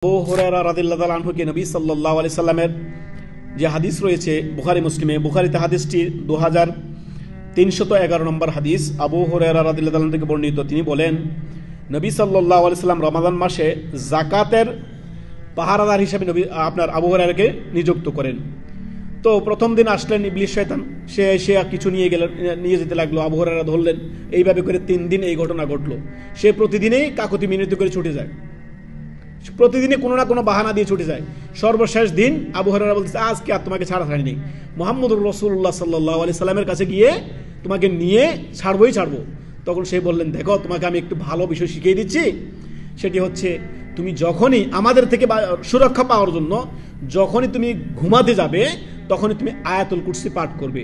আবু হুরায়রা রাদিয়াল্লাহু তাআলা আনহু কে নবী সাল্লাল্লাহু আলাইহি সাল্লামের যে হাদিস রয়েছে বুখারী মুসলিমে, বুখারীতে হাদিসটি 2311 নম্বর হাদিস। আবু হুরায়রা রাদিয়াল্লাহু তাআলা থেকে বর্ণিত, তিনি বলেন নবী সাল্লাল্লাহু আলাইহি সাল্লাম রমাদান মাসে যাকাতের পাহারাদার হিসেবে নবী আপনার আবু হুরায়রাকে নিযুক্ত করেন। তো প্রথম দিন আসলেন ইবলিস শয়তান, সে কিছু নিয়ে যেতে লাগলো, আবু হুরায়রা ধরলেন। এইভাবে করে 3 দিন এই ঘটনা ঘটলো। সে প্রতিদিনই কাকতি মিনতি করে ছুটে যায়, প্রতিদিনই কোনো না কোনো বাহানা দিয়ে ছুটে যায়। সর্বশেষ দিন আবু হুরায়রা বলতেছে, আজকে আর তোমাকে ছাড়া ছাড়িনি, মুহাম্মদুর রাসূলুল্লাহ সাল্লাল্লাহু আলাইহি সাল্লামের কাছে গিয়ে তোমাকে নিয়ে ছাড়বো। তখন সে বললেন, দেখো তোমাকে আমি একটু ভালো বিষয় শিখিয়ে দিচ্ছি। সেটি হচ্ছে, তুমি যখনই আমাদের থেকে সুরক্ষা পাওয়ার জন্য যখনই তুমি ঘুমাতে যাবে তখনই তুমি আয়াতুল কুরসি পাঠ করবে।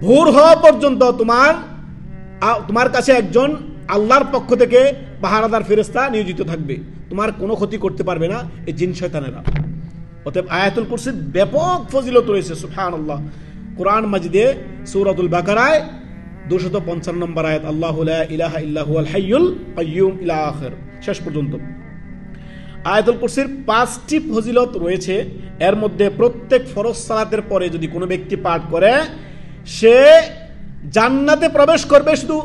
ভোর হওয়া পর্যন্ত তোমার কাছে একজন আল্লাহর পক্ষ থেকে পাহারাদার ফেরেশতা নিয়োজিত থাকবে, তোমার কোনো ক্ষতি করতে পারবে না এই জিন শয়তানেরা। অতএব আয়াতুল কুরসির ব্যাপক ফজিলত রয়েছে। সুবহানাল্লাহ, কোরআন মাজিদে সূরাতুল বাকারায় 255 নম্বর আয়াত, আল্লাহু লা ইলাহা ইল্লা হুয়াল হাইয়ুল কাইয়্যুম ইলা আখির, শেষ পর্যন্ত। আয়াতুল কুরসির 5টি ফজিলত রয়েছে। এর মধ্যে প্রত্যেক ফরজ সালাতের পরে যদি কোনো ব্যক্তি পাঠ করে সে জান্নাতে প্রবেশ করবে, শুধু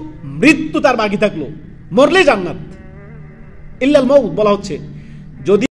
মৃত্যু তার বাকি থাকলো, মরলেই জান্নাত। ইল্লাল মাউত বলা হচ্ছে, যদি